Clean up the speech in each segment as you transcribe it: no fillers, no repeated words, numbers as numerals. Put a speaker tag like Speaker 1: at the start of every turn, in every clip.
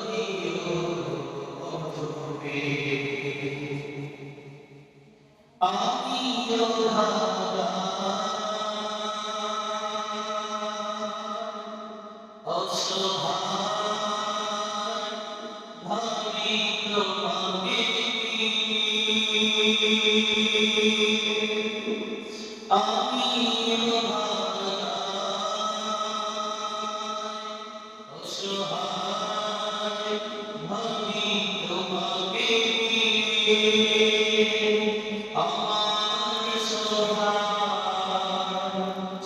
Speaker 1: দিও মধুবে আমি অভাগা অসহায় ভাবি তোমাকে আমি অভাগা অসহায় ভাবি তোমাকে আমার সহায়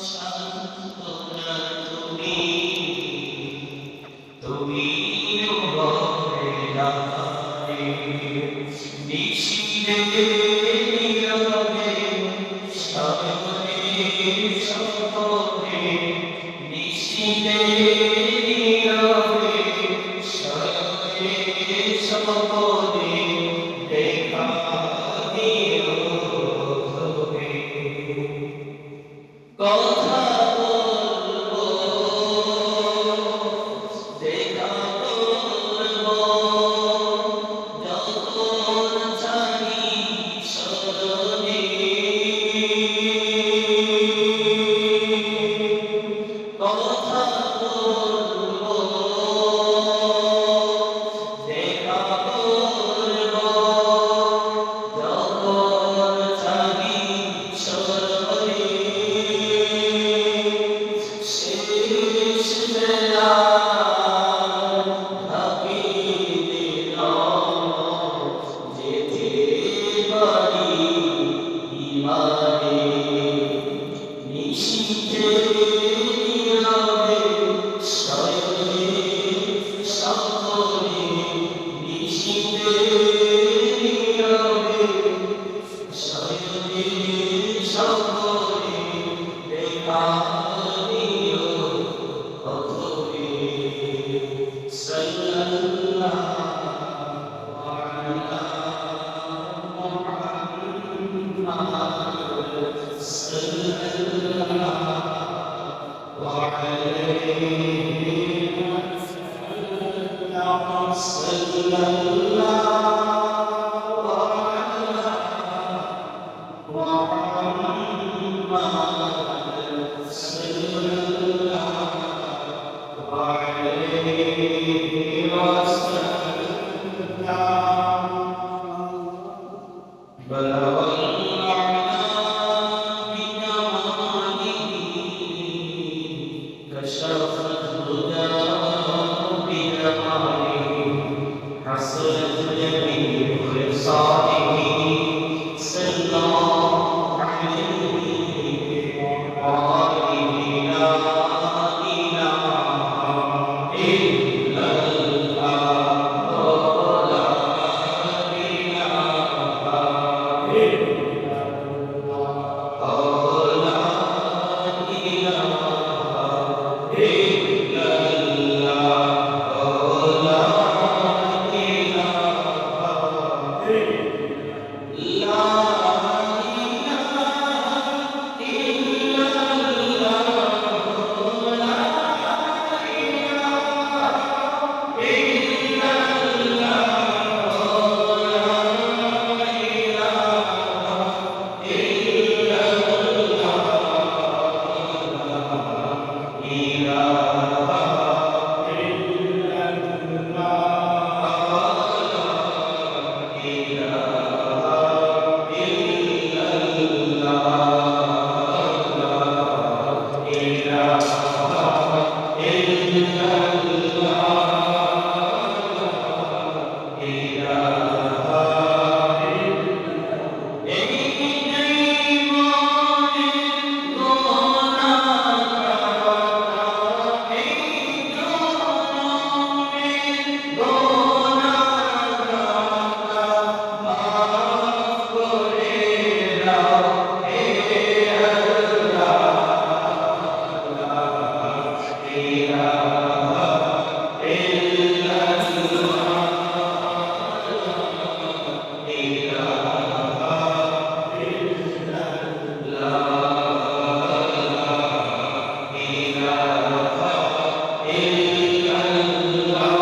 Speaker 1: সান্ত্বনা তুমি তুমি রবে রাখারে নিশিরে নীরবে সাগরে সপরে নিশিরে নীরবে সাগরে সপরে দেখা দিও তবে কথা বলবো দেখা করবো যখন জানি স্মরণে কথা বলবো দেখা করবো যখন জানি স্মরণে শেষ বেলা ঢাকি দিলাম যেতে পারি ইমানে নিশীথে নীরবে শয়নে সপনে নিশীথে নীরবে শয়নে সপনে দেখা দিও অথবে সাল্লাল্লাহু আলা মুহাম্মাদ সাল্লাল্লাহু আলাইহি ওয়াসাল্লাম সাল্লাল্লাহু আলা মুহাম্মাদ সাল্লাল্লাহু আলাইহি ওয়াসাল্লাম بلغ المعنى بكماله كشف الهدى بجماله حسنت جميع خصاله صلى الله عليه وآله لا إله إلا الله لا إله إلا الله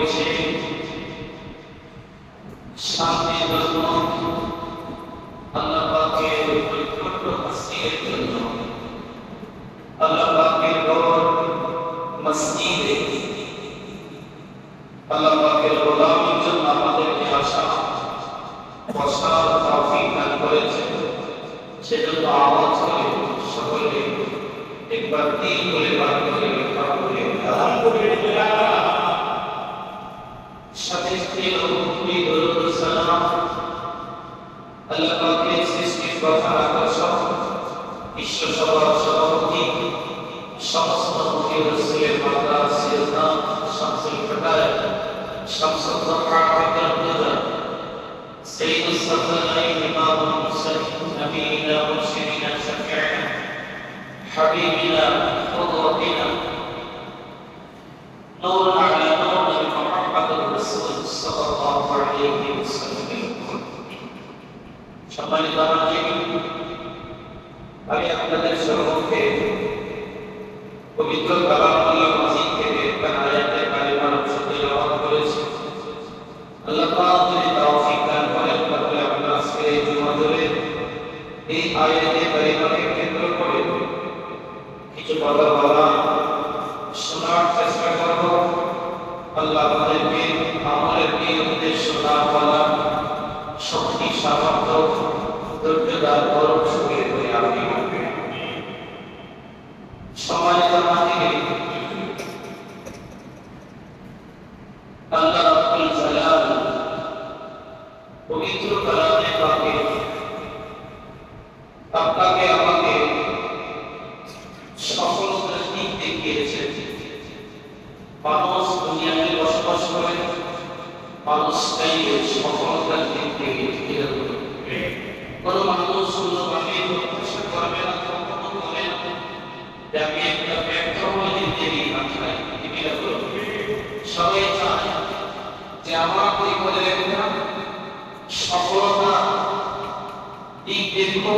Speaker 1: করেছে শান্তির জন্য, আল্লাহ পাকের পরিপূর্ণ তাসবিহের জন্য। আল্লাহ পাকের ঘর মসজিদে আল্লাহ পাকের গোলামীর জন্য আমাদেরকে আসা বসার তৌফিক দান করেছে। সেজন্য আওয়াজ করে সকলে একবার দিল বলে বার করে আলহামদুলিল্লাহ। সাথে দরুদ সালাম আল্লাহ পাকের সৃষ্টির কথা আকর্ষণ বিশ্ব সভার সভাপতি সমস্ত নবী রাসূলের মাতা সিরতা শামসুল ফাদাইল শামসুল জাহার বিদর সাইয়্যিদুস সাফারাইন ইমামুল মুরসালিন নবিয়িনা মুরশিদিনা শাফিঈনা হাবিবিনা কুদওয়াতিনা নূরুন আলা নূর নবী মুহাম্মদুর রাসূল সাল্লাল্লাহু আলাইহি ওয়াসাল্লাম। সম্মানিত হাজিরিন, আমি আপনাদের সম্মুখে পবিত্র কালামুল্লাহ মাজিদ থেকে একটা আয়াতে কারিমার অংশ তেলাওয়াত করেছি। আল্লাহ পাক যদি তৌফিক দান করেন তাহলে আমরা আজকে এই জুমা ধরে এই আয়াতে কারিমাকে কেন্দ্র করে কিছু কথা বলা শোনার চেষ্টা করব। আল্লাহ আমাদেরকে আমলের এই উদ্দেশ্য দান করা শক্তি সামর্থ্য ধৈর্য দান করুন, সুখে করে আপনি সম্মানিত হাজিরিন, আল্লাহ রাব্বুল জালাল পবিত্র কালামে পাকে আপনাকে আমাকে সফলতার দিক দেখিয়েছেন। মানুষ দুনিয়াতে বসবাস করে, মানুষটাই সফলতার দিক দেখিয়ে কোন মানুষ সুন্দরভাবে প্রত্যাশা করবে না, কখনো বলে না যে আমি একটা ব্যর্থ হয়ে দেরি মাথায় সবাই চায় যে আমার পরিবারের একটা সফলতা দিক দেখো,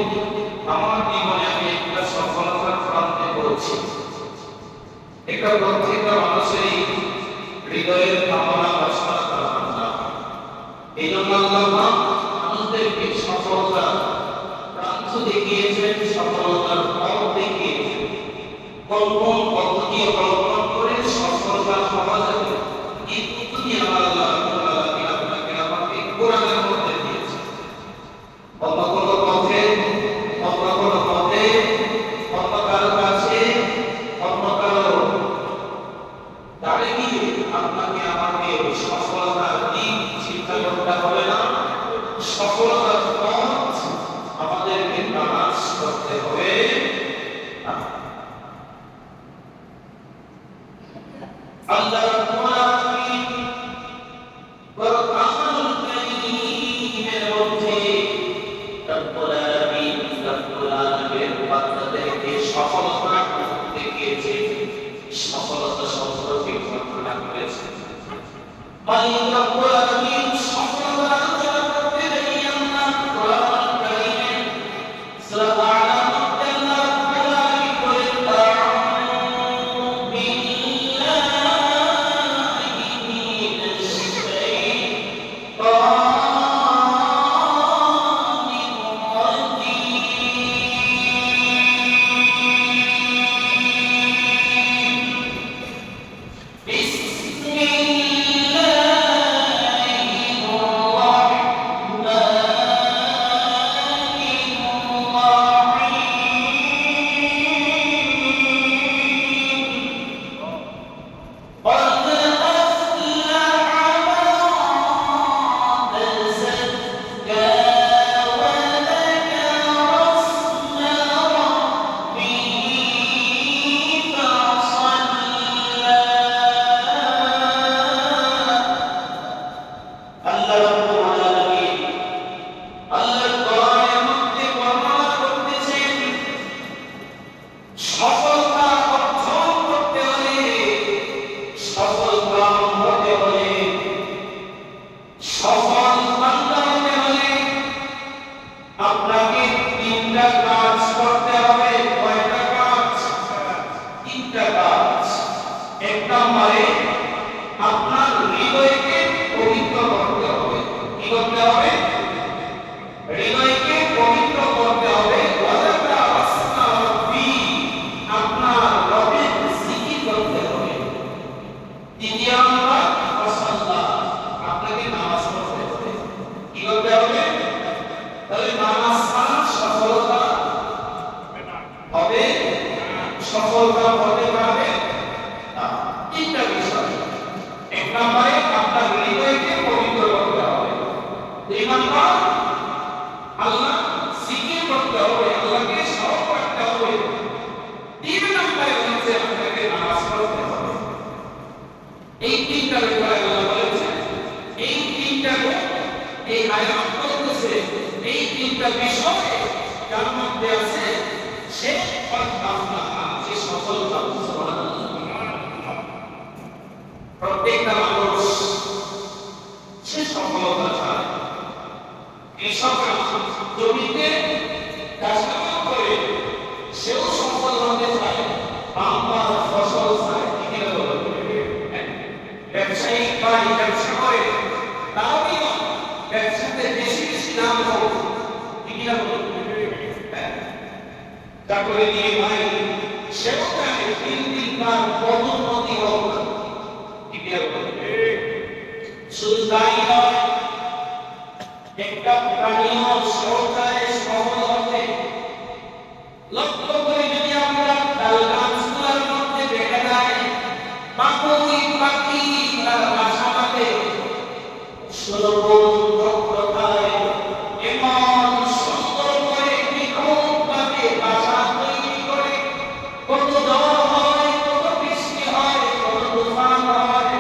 Speaker 1: আমার জীবনে আমি একটা সফলতার প্রান্তে পৌঁছি। একটা প্রত্যেকটা মানুষেরই হৃদয়ের কামনা বাসনা কামনা। এই জন্য আল্লাহ মানুষদেরকে সফলতা প্রান্ত দেখিয়েছেন, সফলতার পথ দেখিয়েছেন। কোন পদ্ধতি অবলম্বন করে সফলতা পাওয়া যাবে এই পদ্ধতি আমার আল্লাহ আপনাকে আমাকে কোরআনের মধ্যে দিয়েছে। অন্য কোনো পথে, অন্য কোনো পথে, অন্য কারো কাছে, অন্য কারো দাঁড়িয়ে আপনাকে আমাকে সফলতার দিক চিন্তা করতে হবে না। সফলতার পথ আমাদেরকে তালাশ করতে হবে। আল্লাহ রাব্বুল আলামিন কোরআনুল কারীমের মধ্যে রাব্বুল আলামিনের বান্দাদেরকে সফলতা দেখিয়েছে, সফলতা সম্পর্কে ঘোষণা করেছে। মালিক রাব্বুল আলামিন সফলতা আলোচনা করতে গিয়ে আল্লাহ কোরআনুল কারীমে সূরা আ'লা মধ্যে আল্লাহ রাব্বুল আলামিন বলেন আপনাকে তিনটা কাজ করতে হবে। কয়টা কাজ? তিনটা কাজ। এক নম্বরে আপনার হৃদয় সফলতা হতে পারবে না। তিনটা বিষয়। এক নম্বরে আপনার হৃদয়কে পবিত্র করতে হবে। দুই নম্বর আল্লাহ জিকির করতে হবে, আল্লাহকে স্মরণ করতে হবে। তিন নম্বরে হচ্ছে আপনাকে নামাজ পড়তে হবে। এই তিনটা ব্যাপারে আল্লাহ বলেছেন, এই তিনটা এই আয়াত বলতেছে এই তিনটা বিষয় যার মধ্যে আছে সে যে সফলতা। প্রত্যেকটা মানুষ সে সফলতা চায়। কৃষক জমিতে চাষাবাদ করে সেও সফল হতে চায়, বাম্পার ফসল চায়। ব্যবসায়িক ভাই ব্যবসা করে তাও ব্যবসাতে বেশি বেশি দাম হোক, চাকরি দিয়ে ভাই সেও চায় তিন তিনবার পদোন্নতি হোক। শুধু তাই নয়, একটা প্রাণীও সরকারে সফল হতে লক্ষ্য করে যদি আমরা তাল গাছগুলোর মধ্যে দেখা যায় পাখি পাখি তার বাসা বাঁধে সুলভন প্রথায় এমন সুন্দর করে নিখুঁতভাবে বাসা তৈরি করে। কত ঝড় হয়, কত বৃষ্টি হয়, কত তুফান হয়,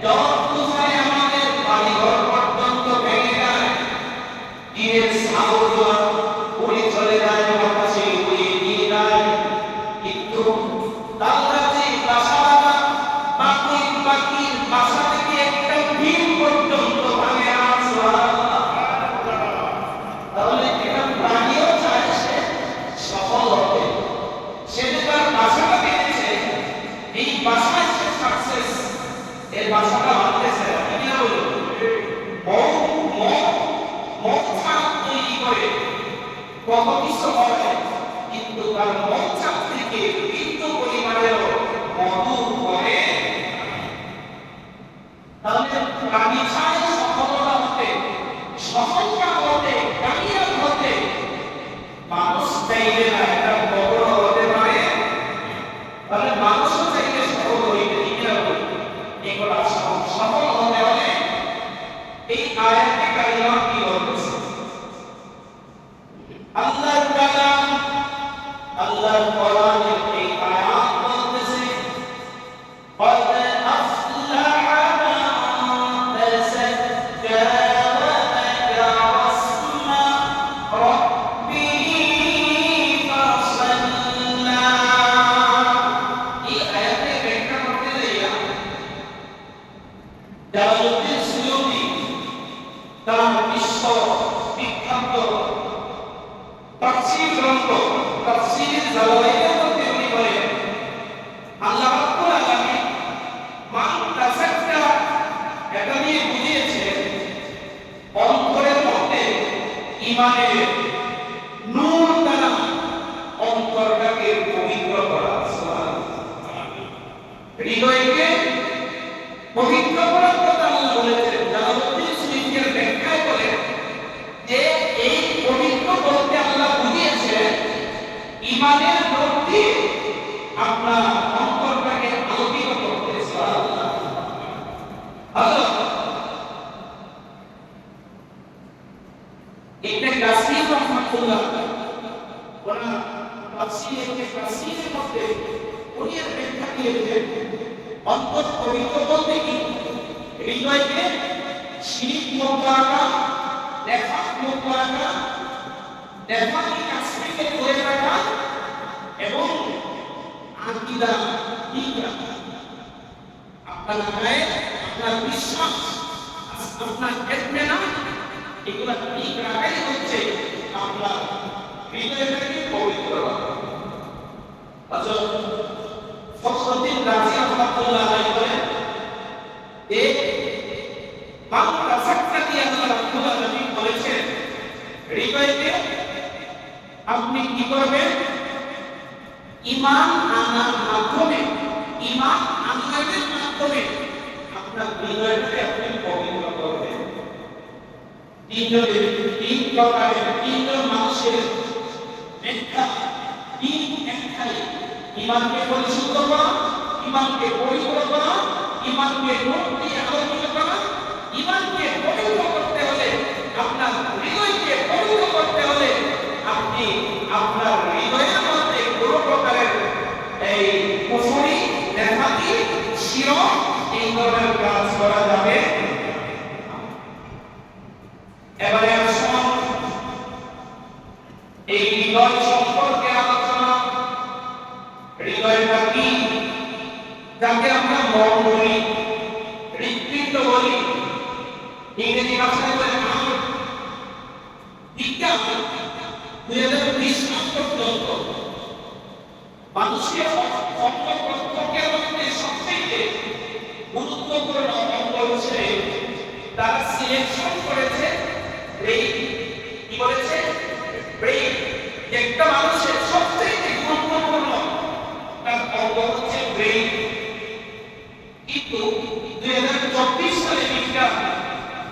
Speaker 1: ঝড় তুফানে আমাদের বাড়িঘর পর্যন্ত ভেঙে যায়, টিনের ছাউনি উড়ে চলে যায়, বাতাসে উড়িয়ে নিয়ে যায়। কিন্তু তাল গাছে বাসা বাঁধা পাখির বাসা থেকে একটা ডিম পর্যন্ত ভাঙে না। তাহলে এটা প্রাণীও চায় সে সফল হবে। সে যে তার বাসাটা পেয়েছে, এই বাসায় সে সাকসেস, এর বাসাটা বাঁধতেছে তৈরি করে কত কিছু হয়, কিন্তু তার মৌচাক থেকে কিন্তু পরিমাণের মধু করে। তাহলে প্রাণী চায় সফলতা হতে, সফলতা হতে, কামিয়াব হতে। মানুষ চাইলে না এটা বড় হতে পারে, তাহলে মানুষও চাইলে সফল হইতে এগুলো সফল হতে হলে এই আয়াতে কারিমা কি বলছে? আল্লাহ তাআলা আল্লাহর কোরআনের এই আয়াত বলতেছে قد أفلح من تزكى وذكر اسم ربه فصلى। এই আয়াতে ব্যাখ্যা করতে যাইয়া জালালউদ্দিন সুয়ুতী তার বিশ্ব বিখ্যাত তাফসীর গ্রন্থ তাফসীর জালালাইনের মধ্যে উনি বলেন, আল্লাহ রাব্বুল আলামিন মান তাযাক্কা এটা নিয়ে বুঝিয়েছেন অন্তরের মধ্যে ঈমানের নূর দ্বারা অন্তরটাকে পবিত্র করা। হৃদয়কে পবিত্র করার কথা আল্লাহ বলেছেন। জালালউদ্দিন সুয়ুতীর ব্যাখ্যায় বলেন যে এই পবিত্র বলতে আল্লাহ বুঝিয়েছেন ঈমানের নূর দিয়ে আপনার অন্তরটাকে আলোকিত করতে। সুবহানাল্লাহ। হযরত ইবনে কাসির রাহমাতুল্লাহ ওনা তাফসীর ইবনে কাসিরের মধ্যে উনি এর ব্যাখ্যা দিয়েছেন অন্তর পবিত্র বলতে কি হৃদয়কে শিরিক মুক্ত রাখা, নেফাক মুক্ত রাখা, নেফাকি কাজকে দূরে রাখা এবং আকীদা ঠিক রাখা। আপনার গায়ে আপনার বিশ্বাস, আপনার ইত্মিনান এগুলো ঠিক রাখাই হচ্ছে আপনার হৃদয়টাকে পবিত্র রাখা। হযরত ফখরুদ্দিন রাজি রাহমাতুল্লাহ আলাইহি বলেন যে মান তাযাক্কা দিয়ে আল্লাহ রাব্বুল আলামিন বলেছেন হৃদয়কে আপনি কি করবেন? ঈমান আনার মাধ্যমে, ঈমান আনয়নের মাধ্যমে আপনার হৃদয়টাকে আপনি পবিত্র করবেন। তিন প্রকারের তিনজন মানুষের ব্যাখ্যা তিন একটাই। ইমানকে পরিশুদ্ধ করা, ইমানকে পবিত্র করা, ইমানকে নূর দিয়ে আলোকিত করা। ইমানকে পবিত্র করতে হলে, আপনার হৃদয়কে পবিত্র করতে হলে আপনি আপনার হৃদয়ের মধ্যে কোনো প্রকারের এই কুফরি, নেফাকি, শিরক এই ধরনের কাজ করা যাবে। এবারে আসুন এই হৃদয় সম্পর্কে আলোচনা। হৃদয়টা কি? যাকে আমরা মন বলি, হৃৎপিণ্ড বলি, ইংরেজি ভাষায় বলে হার্ট। বিজ্ঞান 2020 সাল পর্যন্ত মানুষের অঙ্গ প্রত্যঙ্গের মধ্যে সবচেয়ে গুরুত্বপূর্ণ অঙ্গ হিসেবে তারা সিলেকশন করেছে ব্রেইন। কি বলেছে? ব্রেইন। একটা মানুষের সবচেয়ে গুরুত্বপূর্ণ তার অঙ্গ হচ্ছে ব্রেইন। কিন্তু 2024 সালে বিজ্ঞান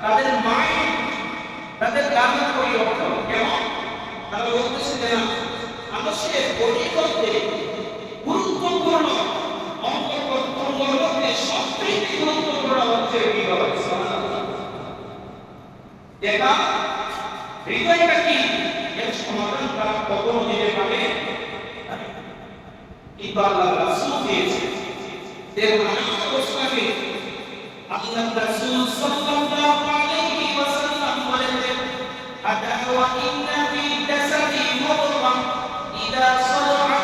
Speaker 1: তাদের মাইন্ড, তাদের ধারণা পরিবর্তন। কেমন? তারা বলতেছে যে না, মানুষের বডির মধ্যে গুরুত্বপূর্ণ অঙ্গ প্রত্যঙ্গের মধ্যে সবচেয়ে গুরুত্বপূর্ণ হচ্ছে হৃদয়। যেটা হৃদয়টা কি, এর সমাধান তারা কখনো দিতে পারে কিন্তু আল্লাহ রাসূল দিয়েছে। আল্লাহ রাসূল সাল্লাল্লাহু আলাইহি ওয়াসাল্লাম বলেছেন, আদা ওয়া ইন্না ফিল জাসাদি মুদগাহ ইযা সালাহা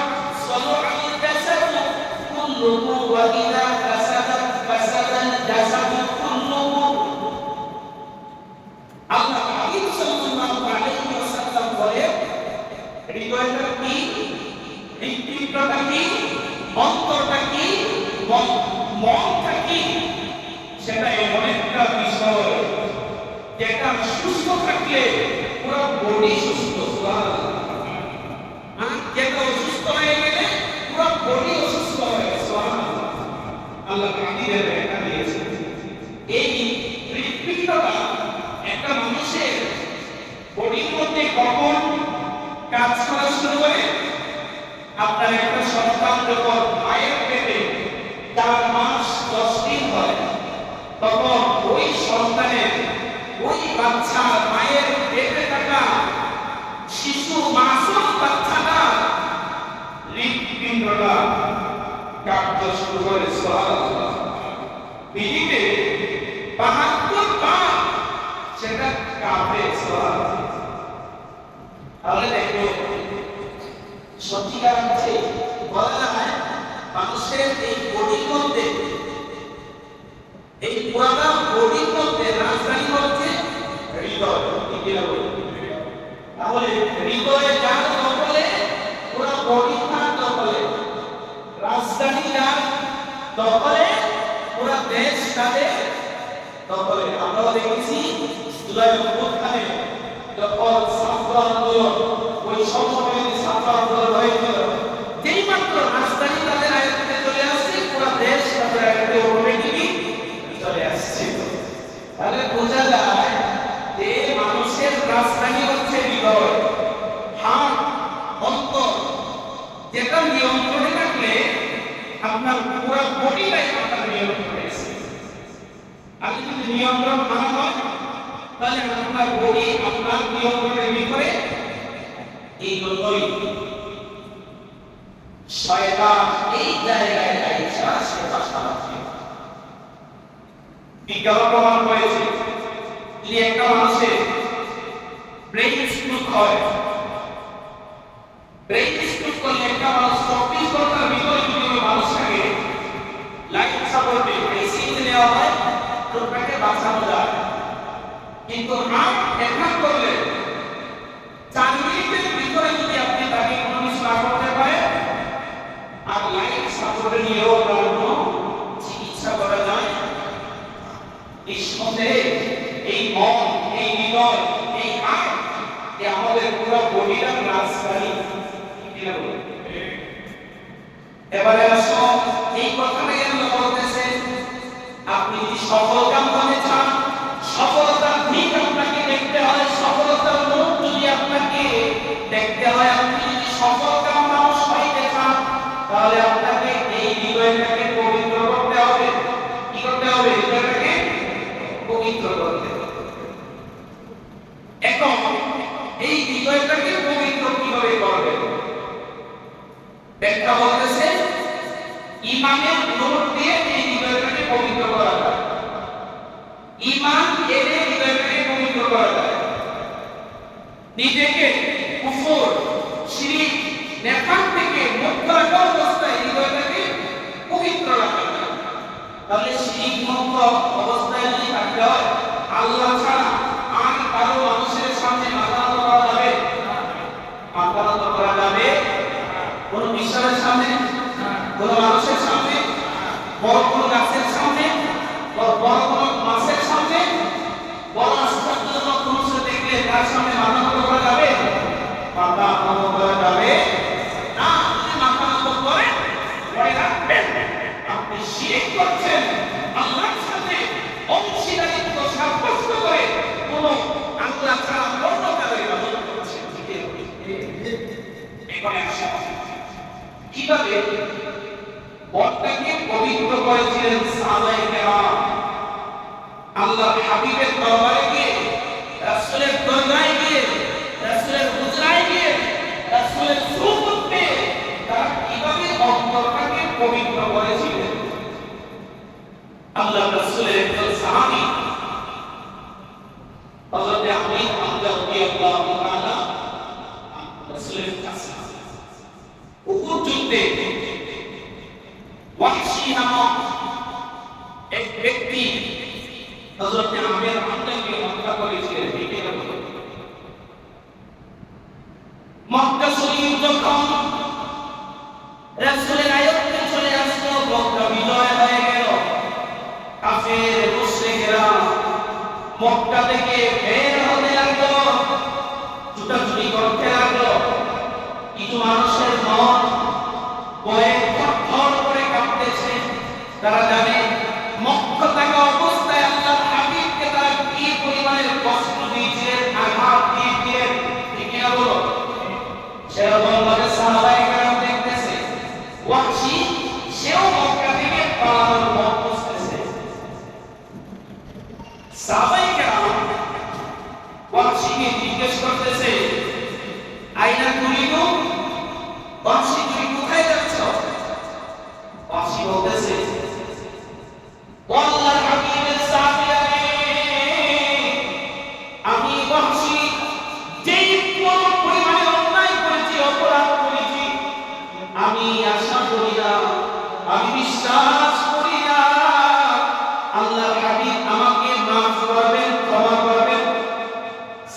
Speaker 1: সালাহা আল জাসাদু কুল্লুহু ওয়া ইযা ফাসাদাত ফাসাদা আল জাসাদু কুল্লুহু। আল্লাহ হাবিব সাল্লাল্লাহু আলাইহি ওয়াসাল্লাম বলেন, হৃদয়টা কি, হৃৎপিণ্ডটা কি, অন্তরটা কি, মনটা কি, সেটা এমন একটা বিষয় যেটা সুস্থ থাকলে পুরো বডি সুস্থ। যেটা অসুস্থ হয়ে গেলে পুরো বডি অসুস্থ হয়ে যায়। আল্লাহ কাদিরের এটা দিয়েছে। এই হৃৎপিণ্ডটা একটা মানুষের বডির মধ্যে কখন কাজ করা শুরু করে? আপনার একটা সন্তান যখন মায়ের পেটে 4 মাস 10 দিন হয়, তখন ওই সন্তানের, ওই বাচ্চা মায়ের পেটে থাকা শিশু মাসুম বাচ্চাটা হৃৎপিণ্ডটা কাঁপতে শুরু করে। সুবহানাল্লাহ। পৃথিবীতে 72 বার সেটা কাঁপে। সুবহানাল্লাহ। তাহলে দেখো সত্যিকার আছে বলা হয় মানুষের এই বডির মধ্যে, এই পুরাটা বডির মধ্যে রাজধানী হচ্ছে হৃদয়। তাহলে হৃদয়ে যার দখলে পুরো বডি তার দখলে, রাজধানী যার দখলে পুরো দেশ তাদের দখলে। আমরা দেখেছি জুলাই অভ্যুত্থানে যখন ছাত্র আন্দোলন, ওই সময়ে ছাত্র আন্দোলন হয়েছিল, যেই মাত্র রাজধানী তাদের আয়ত্তে চলে আসছে, পুরো দেশ তাদের আয়ত্তে অটোমেটিকলি চলে আসছে। তাহলে বোঝা যায় যে মানুষের রাজধানী হচ্ছে হৃদয়, হার্ট, অন্তর। যেটা নিয়ন্ত্রণে থাকলে আপনার পুরো বডিটাই আপনার নিয়ন্ত্রণে আছে। আর যদি নিয়ন্ত্রণ না হয় তাহলে আপনার বডি আপনার নিয়ন্ত্রণের ভিতরে। এই জন্যই শয়তান এই জায়গায় আইসা সেবা চালাচ্ছে। বিজ্ঞান প্রমাণ করেছে যদি একটা মানুষের ব্রেইন স্ট্রোক হয়, ব্রেইন স্ট্রোক করলে একটা মানুষ 24 ঘন্টার ভিতরে যদি ওই মানুষটাকে লাইফ সাপোর্টে আইসিইউতে নেওয়া হয়, রোগটাকে বাঁচানো যায়। কিন্তু আর দেখা করলে 4 মিনিটের ভিতরে যদি আপনি তাকে কোনো কিছু না করতে পারেন, আর লাইফ সাপোর্টে নিয়েও কোনো চিকিৎসা করা যায়। নিঃসন্দেহে এই মন, এই হৃদয়, এই হার্ট, এ আমাদের পুরো বডির রাজধানী। এবারে আসো এই কথাটাই আমরা বলতেছে, আপনি যদি সফল কাম করতে চান, সফলতার দিক আপনাকে দেখতে হয়, সফলতার মুখ যদি আপনাকে দেখতে হয়, আপনি যদি সফল কাম মানুষ হইতে চান, তাহলে ব্যাখ্যা বলতেছে ইমানের নূর দিয়ে এই হৃদয়টাকে পবিত্র করা যায়। ঈমান এনে হৃদয়টাকে পবিত্র করা যায়। নিজেকে কুফর, শিরক, নেফাক থেকে মুক্ত রাখা অবস্থায় হৃদয়টাকে পবিত্র রাখা যায়। তাহলে শিরক মুক্ত অবস্থায় যদি থাকতে হয়, আল্লাহ ছাড়া আর কারো মানুষের সামনে মাথা নত করা যাবে? মাথা নত করা যাবে? কোন ঈশ্বরের সামনে, কোন মানুষের সামনে, বড় কোন গাছের সামনে, বড় কোন মাছের সামনে, বড় আশ্চর্যজনক মানুষ দেখলে তার সামনে মাথা নত করা যাবে? মাথা নত করা যাবে না। আপনি মাথা নত করে মনে রাখবেন আপনি শিরক করছেন, আল্লাহর সাথে অংশীদারিত্ব সাব্যস্ত করে কোন আল্লাহ ছাড়া অন্য কারো ইবাদত করছেন। এখানে আসা কিভাবে বরটাকে পবিত্র করেছিলেন সাহাবায়ে কেরাম। আল্লাহর হাবিবের দরবারে গিয়ে, রাসূলের দরবারে গিয়ে, রাসূলের হুজরায় গিয়ে, রাসূলের সুহবত পেয়ে তারা কিভাবে অন্তরটাকে পবিত্র করেছিলেন। আল্লাহর রাসূলের একজন সাহাবী হযরত আলী হামজা রাদিয়াল্লাহু তাআলা রাসূলের কাছে উহুদ যুদ্ধে ওয়াহশী নামক এক ব্যক্তি হযরত আমির হামজাকে হত্যা করেছিলেন। মক্কা শরীফ যখন রাসূলের আয়ত্তে চলে আসলো, মক্কা বিজয় হয়ে গেল, কাফের মুশরিকরা মক্কা থেকে বের হতে লাগলো, ছুটাছুটি করতে লাগলো। কিছু মানুষের মন ভয়ে থরথর করে কাঁপতেছে। তারা জানে মক্কা থাকা অবস্থায় আল্লাহর হাবিবকে তারা কি পরিমাণের কষ্ট দিয়েছিলেন, আঘাত দিয়েছিলেন। ঠিক না বলো? সেরকম ভাবে সাহাবায়ে কেরাম দেখতেছে ওয়াহশী সেও মক্কা থেকে পালানোর পথ খুঁজতেছে। সাহাবায়ে কেরাম ওয়াহশীকে জিজ্ঞেস করতেছে, আইনা তুরিদু, ওয়াহশী তুমি কোথায় যাচ্ছ? ওয়াহশী বলতেছে, আল্লাহর হাবিবের সাহাবীরা, আমি ওয়াহশী যেই পরিমাণে অন্যায় করেছি, অপরাধ করেছি, আমি আশা করি না, আমি বিশ্বাস করি না আল্লাহর হাবিব আমাকে মাফ করবেন, ক্ষমা করবেন।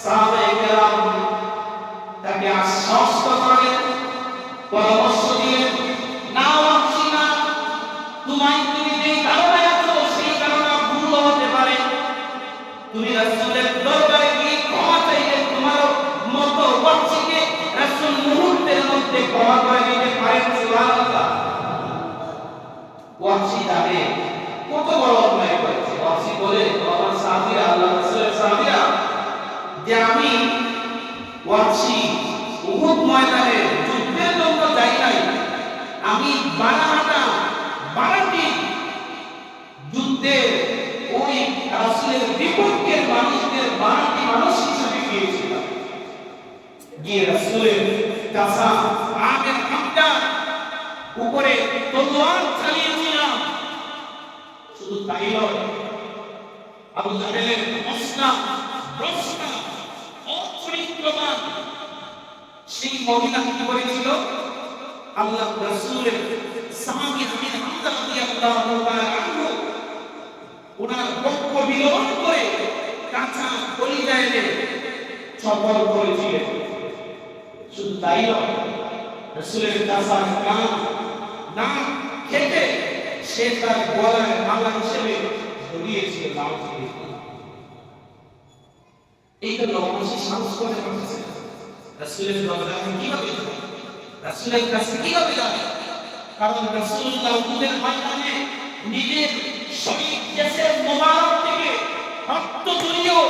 Speaker 1: সাহাবায়ে কেরাম তাকে আশ্বস্ত করলেন, পরামর্শ দিলেন, না ওয়াহশী না, তুমি যেই কারণে আছো সেই কারণে ভুল হতে পারে। তুমি রাসূলের দরবারে গিয়ে ক্ষমা চাইলে তোমার মতো ওয়াহশীকে রাসূল মুহূর্তের মধ্যে ক্ষমা করে দিতে পারেন। সুবহানাল্লাহ। ওয়াহশী জানে কত বড় অন্যায় করেছে। ওয়াহশী বলে, আমার সাহাবীরা, আল্লাহ রাসূলের সাহাবীরা, যে আমি ওয়াহশী উহুদ ময়দানে যুদ্ধের জন্য যাই নাই, আমি বারাটি যুদ্ধে ওই রাসূলের বিপক্ষের মানুষদের বারাটি মানুষ হিসেবে গিয়েছিলাম। গিয়ে রাসূলের চাচা আমির হামজা উপরে তলোয়ার চালিয়েছিলাম। শুধু তাই নয়, আবু জাহেলের মসনা রসনা অচরিত্রবান সেই মহিলা কি করেছিল, আল্লাহ রাসূলের সাহাবী আমির হামজা রাদিয়াল্লাহু তাআলা আনহু ওনার বক্ষ বিলোপন করে কাঁচা কলিজায় চপল করেছিলেন। শুধু তাই নয়, রাসূলের চাচার কান না কেটে সে তার গলায় মালা হিসেবে ঝুলিয়েছিল লাল দিয়ে। এই জন্য মানুষের সাহস করে পারতেছে রাসূলের দরবারে কিভাবে যাবে, রাসূলের কাছে কিভাবে যাবে? কারণ রাসূলুল্লাহ উহুদের ময়দানে নিজের শরীর দেশের মোবারক থেকে রক্ত ঝরিয়েও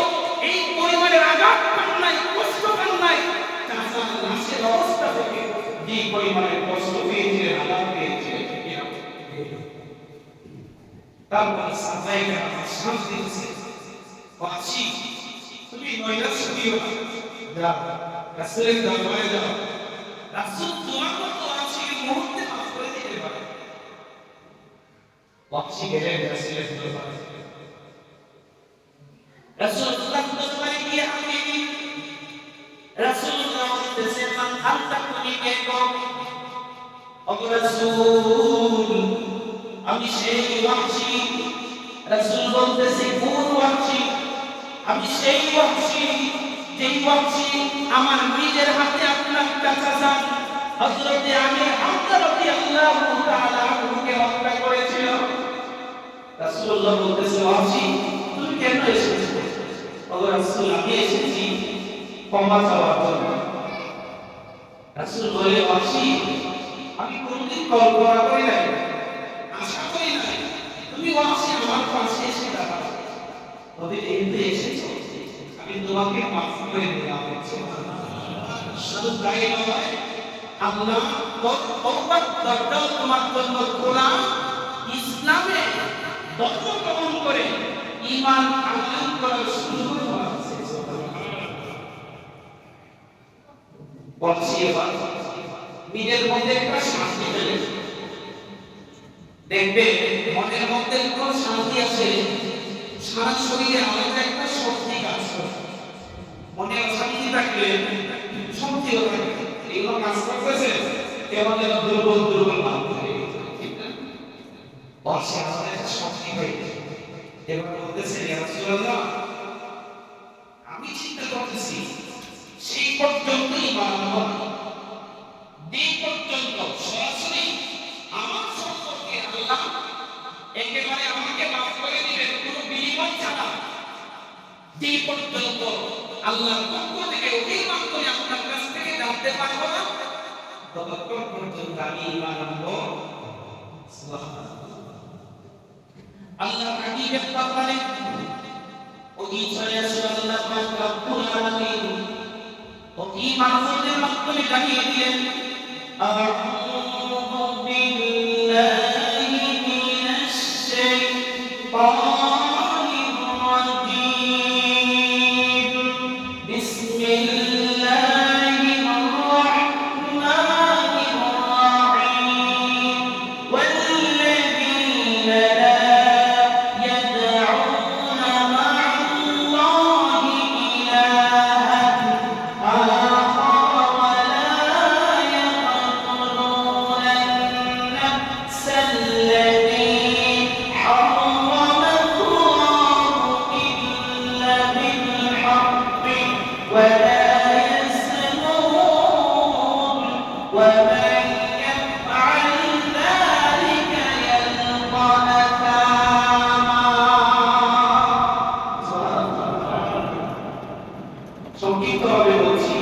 Speaker 1: এই পরিমাণের আঘাত পান নাই, কষ্ট পান নাই। চাচার লাশের অবস্থা থেকে যে পরিমাণের কষ্ট পেয়েছিলেন, আঘাত পেয়েছিলেন, তারপর সাহাবায়ে কেরাম সাহস দিয়েছে, ওয়াহশী তুমি নৈরাশ্য দিও না, যাও রাসূলের দরবারে যাও। রাসূল তোমার মতো ওয়াহশীর মুহূর্তে ওয়াহশী গেলেন রাসূলের দরবারে। রাসূলুল্লাহ দরবারে গিয়ে আমি রাসূলুল্লাহ বলতেছেন মান আনতা তুমি কে গো? ও রাসূল আমি সেই ওয়াহশী। রাসূল বলতেছে কোন ওয়াহশী? আমি সেই ওয়াহশী যেই ওয়াহশী আমার নিজের হাতে আপনার চাচা হযরত আমির হামজা রাদিয়াল্লাহু তাআলা আনহুকে হত্যা করেছিল। রাসূলুল্লাহ বলতেছে ওয়াহশী তুমি কেন এসেছো? ও রাসূল আমি এসেছি ক্ষমা চাওয়ার জন্য। রাসূল বলে ওয়াহশী আমি কোনদিন কল্পনা করি নাই, আশা করি নাই তুমি ওয়াহশী আমার পাশে এসে দাঁড়াবে, তবে যেহেতু এসেছো আমি তোমাকে মাফ করে দিলাম। শুধু তাই নয় আল্লাহ তওবার দরজাও তোমার জন্য খোলা। ইসলামে ধর্ম গ্রহণ করে ঈমান আনয়ন করার সুযোগ আছে। বলছি এবার নিজের মধ্যে একটা শান্তি পেলে দেখবে মনের মধ্যে কোন শান্তি আসে, সারা শরীরে আলাদা একটা শক্তি কাজ করে। মনে অশান্তি থাকলে শক্তিও থাকে, এগুলো কাজ করতেছে কেমন যেন দুর্বল দুর্বল ভাব ঠিক না? বসে আমাদের একটা শক্তি হয়েছে। এবার বলতেছে ইয়া রাসূলুল্লাহ আমি চিন্তা করতেছি সেই পর্যন্তই বানানো দিন পর্যন্ত সরাসরি আমার সম্পর্কে আল্লাহ একেবারে আমাকে মাফ করে দিবেন কোনো বিনিময় ছাড়া। যেই পর্যন্ত আল্লাহর পক্ষ থেকে অভিমান করে আপনার কাছ থেকে জানতে পারবো না ততক্ষণ পর্যন্ত আমি ঈমান আনবো। আল্লাহ হাবিবের ব্যাপারে ওই চলে আসে আল্লাহ পাক রব্বুল আলামিন ওই মানুষদের মাধ্যমে জানিয়ে দিলেন আউযু বিল্লাহি মিনাশ শাইতানির রাজীম বিসমিল্লাহির রাহমানির রাহিম ওয়াল্লাযীনা লা ইয়াদউনা মা'আল্লাহি ইলাহান আখার ওয়া লা ইয়াকতুলুনা আন-নাফসাল্লাতী হারামাল্লাহু ইল্লা বিল-হাক্কি ওয়া লা يزنون ومن يفعل ذلك يلقى أثاما সংক্ষিপ্তভাবে বলছি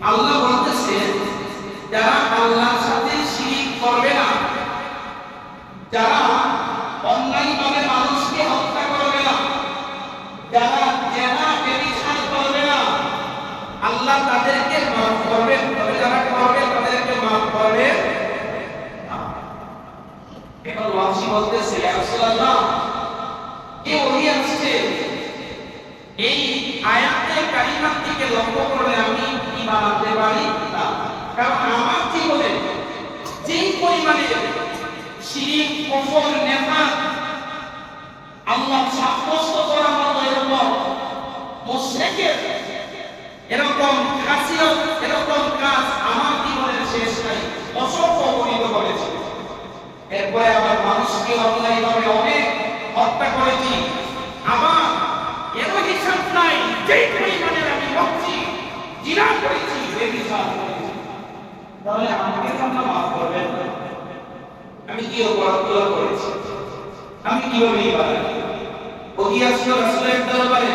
Speaker 1: আল্লাহ বলতেছেন যারা আল্লাহর সাথে শিরক করবে না, যারা অন্যায়ভাবে মানুষকে হত্যা করবে না, যারা জেনা ব্যভিচার করবে না, আল্লাহ তাদেরকে মাফ করবেন। তবে যারা করবে তাদেরকে মাফ করবেন না। এখন ওয়াহশী বলতেছে ইয়া রাসূলুল্লাহ কি ওহী আসছে এই আয়াতে কারিমা থেকে লক্ষ্য করলে আমি ঈমান আনতে পারি না, কারণ আমার জীবনে যেই পরিমাণে শিরক কুফর নেফাক আল্লাহ সাব্যস্ত করার মতো এরকম মুশরিকের এরকম খাসিয়ত এরকম কাজ আমার জীবনের শেষ নাই, অসংখ্য অগণিত করেছি। এরপরে আবার মানুষকে অন্যায়ভাবে অনেক হত্যা করেছি, আমার এরও হিসাব নাই যেই পরিমাণে আমি বলছি জিনা করেছি ব্যভিচার করেছি। তাহলে আমাকে আল্লাহ মাফ করবেন না? আমি কি অপরাধগুলো করেছি? আমি কিভাবে ইবাদত করি? ওহী আসলো রাসূলের দরবারে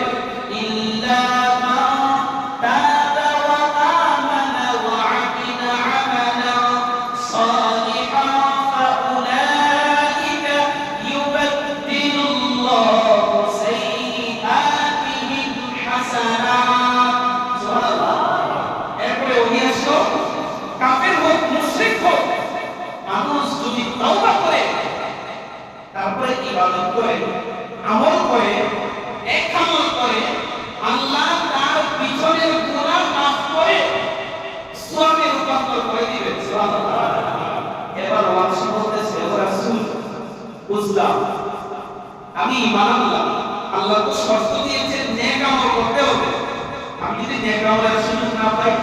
Speaker 1: ইল্লা মা তাবা ওয়া আমানা ওয়া আমিলা আমালান সালিহান ফাউলাইকা ইউবাদদিলুল্লাহু সাইয়্যাতিহিম হাসানাত। সুবহানাল্লাহ। এরপরে ওহী আসলো কাফের হোক মুশরিক হোক মানুষ যদি তওবা করে তারপরে ইবাদত করে আমল করে এক আমল করে আল্লাহ তার পিছনের গুনাহ মাফ করে সওয়াবে রূপান্তর করে দিবেন। সুবহানাল্লাহ। এবার ওয়াহশী বলতেছে ও রাসূল উস বুঝলাম, আমি ঈমান আনলাম। আল্লাহ তো শর্ত দিয়েছেন নেক আমল করতে হবে। আমি যদি নেক আমলের সুযোগ না পাই,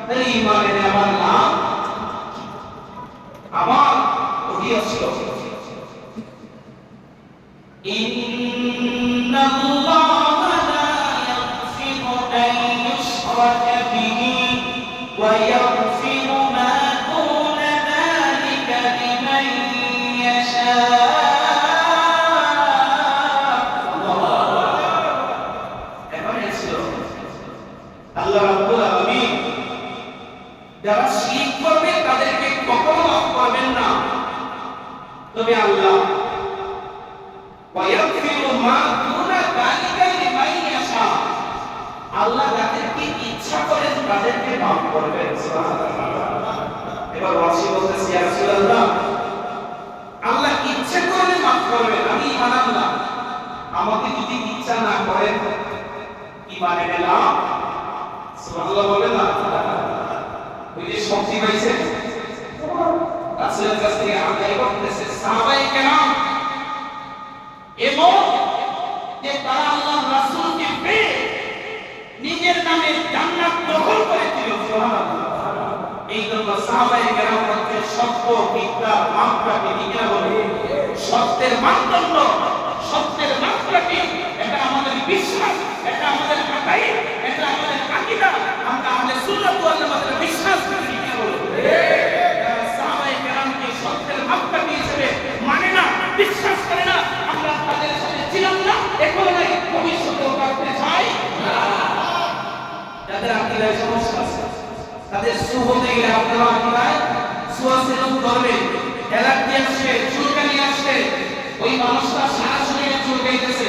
Speaker 1: তাহলে ঈমান এনে আমার লাভ, আমার ওহি আসল। ইন্নাল্লাহা লা ইয়াগফিরু আন ইউশরাকা বিহি ওয়া ইয়াগফিরু মা দুনা যালিকা লিমান ইয়াশা। আল্লাহ রাব্বুল আলামিন যারা শিরক করবে তাদেরকে কখনো মাফ করবেন না। তবে আল্লাহ ওয়ায়াগফিরু মা দুনা যালিকা লিমান ইয়াশা, আল্লাহ যাদেরকে ইচ্ছা করেন তাদেরকে মাফ করবেন। সুবহানাল্লাহ। এবার ওয়াসি বলতেছি, ইয়া রাসূলুল্লাহ, আল্লাহ ইচ্ছা করলে মাফ করবেন, আমি ঈমান আনলাম। আমাকে যদি ইচ্ছা না করেন, ঈমান এনেলাম। সুবহানাল্লাহ বলেন না? ওই যে শক্তি পাইছে রাসূলের কাছ থেকে আদায় করতেছে সাহাবায়ে কেরাম, এবং যে তারা আল্লাহ রাসূলকে পেয়ে নিজের নামে জান্নাত দখল করেছিল। সুবহানাল্লাহ। এই জন্য সাহাবায়ে কেরাম হচ্ছে সত্য মিথ্যা মাপকাঠি, ঠিক বলে সত্যের মানদণ্ড, সত্যের মাপকাঠি। এটা আমাদের বিশ্বাস, এটা আমাদের আকিদা, এটা আমাদের আকীদা। আমরা আহলে সুন্নাত ওয়াল জামাতের বিশ্বাস করি, ঠিক বলে সাহাবায়ে কেরামকে সত্যের মাপকাঠি হিসেবে মানে না, বিশ্বাস করে না। আমরা তাদের সাথে ছিলাম না, এখনো নাই, ভবিষ্যতেও থাকতে চাই না। যাদের আকীদায় সমস্যা আছে, তাদের সুহতে গেলে আপনারা আকীদায় সুয়াসিলন করবেন, অ্যালার্জি আসছে, চুলকানি আসছে, ওই মানুষটা সারা শরীরে চুলকাইতেছে,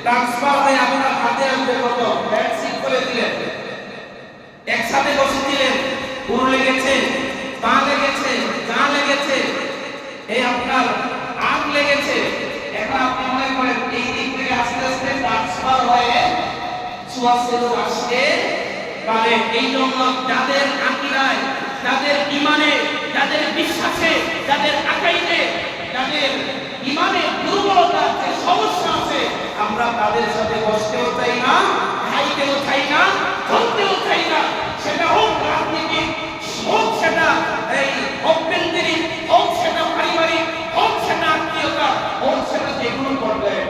Speaker 1: ট্রান্সফার হয়ে আপনার হাতে আসবে কত, ভ্যাকসিন করে দিলেন, একসাথে বসে দিলেন, পুরো লেগেছে, পা লেগেছে, গা লেগেছে, এই আপনার আগ লেগেছে। এখন আপনি মনে করেন এই দিক থেকে আস্তে আস্তে ট্রান্সফার হয়ে সুয়াসিলন আসছে পারে। এই জন্য যাদের আকীদায়, যাদের ঈমানে, যাদের বিশ্বাসে, যাদের আকাইদে, যাদের ঈমানে দুর্বলতা আছে, সমস্যা আছে, আমরা তাদের সাথে বসতেও চাই না, খাইতেও চাই না, চলতেও চাই না। সেটা হোক রাজনীতিক, হোক সেটা এই অভ্যন্তরীণ, হোক সেটা পারিবারিক, হোক সেটা আত্মীয়তা, হোক সেটা যেগুলো পর্যায়ে।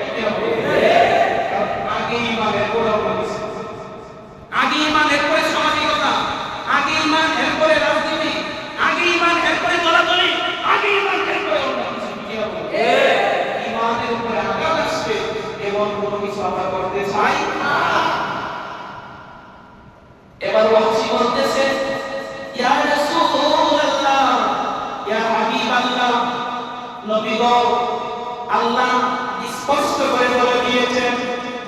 Speaker 1: আগে ঈমান, এরপরে আগে ঈমান, এরপরে সামাজিকতা, আগে ঈমান, এরপরে রাজনীতি, আগে ঈমান, এরপরে দলাদলি, আগে ঈমান, এরপরে অন্য কিছু। ঈমানের উপরে আঘাত আসবে এবং কোনো কিছু আমরা করতে চাই না। এবার ওয়াসি বলতেছে, ইয়া রাসূলুল্লাহ, ইয়া হাবিবাল্লাহ, নবী গো, আল্লাহ স্পষ্ট করে বলে দিয়েছেন,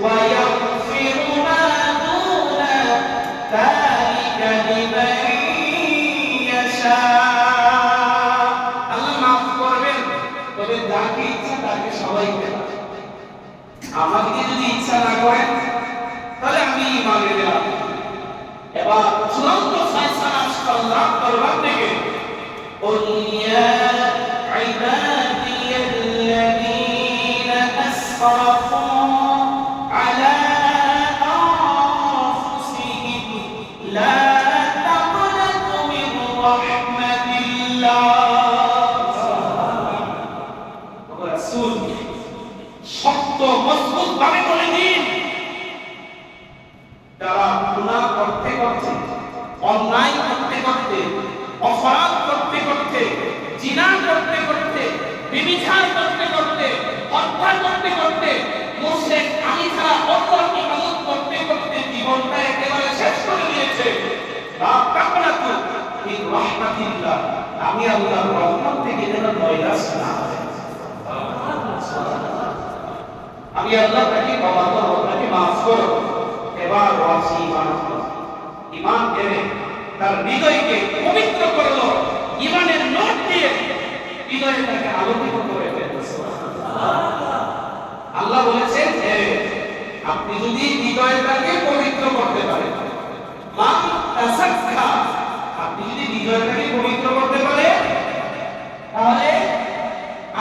Speaker 1: ওয়া ইয়াগফিরু মা দুনা যালিকা লিমান ইয়াশা, আল্লাহ মাফ করবেন, তবে যাকে ইচ্ছা তাকে সবাইকে। আমাকে যদি ইচ্ছা না করেন, তাহলে আমি ঈমান এনেলাম। এবার চূড়ান্ত ফয়সালা আসবে আল্লাহর দরবার থেকে, কুল ইয়া ইবাদিয়াল্লাযীনা আসরাফু আলা আনফুসিহিম লা তাকনাতু মিন রাহমাতিল্লাহ। রাসূল শক্ত মজবুত ভাবে বলে দিন, যারা গুনাহ করতে করতে, অন্যায় করতে করতে, অপরাধ করতে করতে, জিনা করতে করতে, ব্যভিচার করতে করতে, হত্যা করতে করতে, মুশরিক আমি ছাড়া অন্যের ইবাদত করতে করতে জীবনটা একেবারে শেষ করে দিয়েছে, তাকনাতু মিন রাহমাতিল্লাহ, আমি আল্লাহর রহমত থেকে যেন নৈরাশ না হয়, আমি আল্লাহ তাকে ক্ষমা করব, তাকে মাফ করব। এবার ওয়াসি ঈমান এনে তার হৃদয়কে পবিত্র করলো, ঈমানের নোট দিয়ে হৃদয়টাকে আলোকিত করে ফেললো। আল্লাহ বলেছেন, আপনি যদি হৃদয়টাকে পবিত্র করতে পারেন, মান তাসাক্কা, আপনি যদি হৃদয়টাকে পবিত্র করতে পারেন, তাহলে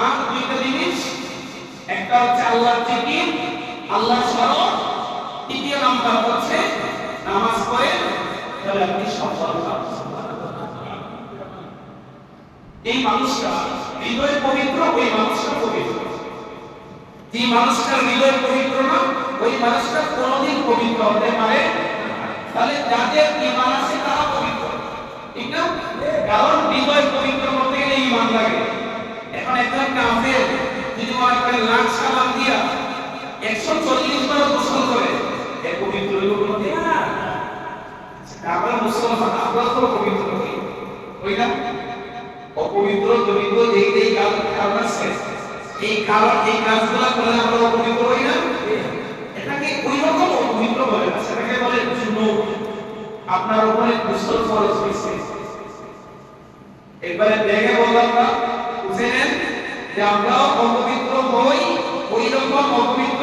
Speaker 1: আর দুইটা জিনিস
Speaker 2: একটা হচ্ছে আল্লাহর জিকির, আল্লাহর স্মরণ, তৃতীয় নাম্বার হচ্ছে নামাজ পড়ে, তাহলে আপনি সফল হবেন। এই মানুষটা হৃদয় পবিত্র, ওই মানুষটা পবিত্র। যে মানুষটার হৃদয় পবিত্র না, ওই মানুষটা কোনোদিন পবিত্র হতে পারে। তাহলে যাদের ঈমান আছে তারা পবিত্র, ঠিক না? কারণ হৃদয় পবিত্র করতে গেলে ঈমান লাগে। এখন একজন কাফের যদি মনে করেন লাখ সালাম দিয়া 140 বার গোসল করে, এ পবিত্র হইল কোনদিন? আমরা মুসলমান, আমরা তো পবিত্র হই, হই না? অপবিত্র দরিদ্র এই কারণ আছে, এই কাজগুলা করলে আমরা অপবিত্র হই না? এটাকে ওই রকম অপবিত্র বলে না, সেটাকে বলে জুনুব। আপনার উপরে গোসল ফরজ হয়েছে, একবারে দেখে বললাম না, বুঝে নেন যে আমরাও অপবিত্র হই, ওই রকম অপবিত্র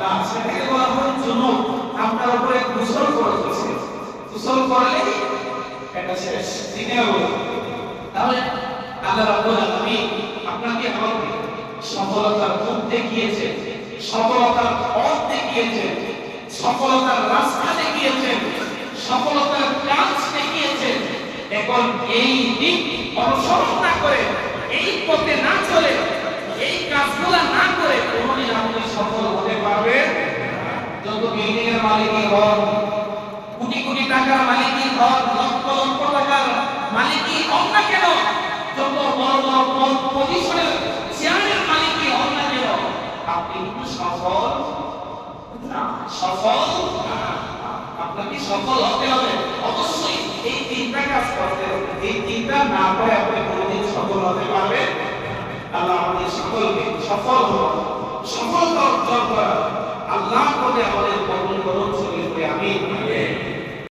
Speaker 2: না, সেটাকে বলা হয় জুনুব। আপনার উপরে গোসল ফরজ হয়েছে, গোসল করলে এটা শেষ, ঠিক না? তাহলে আল্লাহ রাব্বুল আলামিন আপনাকে আমাকে সফলতার পথ দেখিয়েছেন, সফলতার পথ দেখিয়েছেন, সফলতার রাস্তা দেখিয়েছেন, সফলতার কাজ দেখিয়েছেন। এখন এই দিক অনুসরণ না করে, এই পথে না চলে, এই কাজগুলো না করে কোনোদিন আপনি সফল হতে পারবেন। যত বিল্ডিং এর মালিকই হন, কোটি কোটি টাকার মালিকই হন, লক্ষ লক্ষ টাকার মালিকই হন না কেন, যত বড় বড় পজিশনের চেয়ারের মালিকই হন না কেন, আপনি কিন্তু সফল না, সফল না। আপনাকে সফল হতে হবে, অবশ্যই এই তিনটা কাজ করতে হবে। এই তিনটা না করে আপনি কোনোদিন সফল হতে পারবেন? আল্লাহ আমাদের সকলকে সফল হওয়া, সফলতা অর্জন করা আল্লাহ করে আমাদের কবুল করুন। আমিন।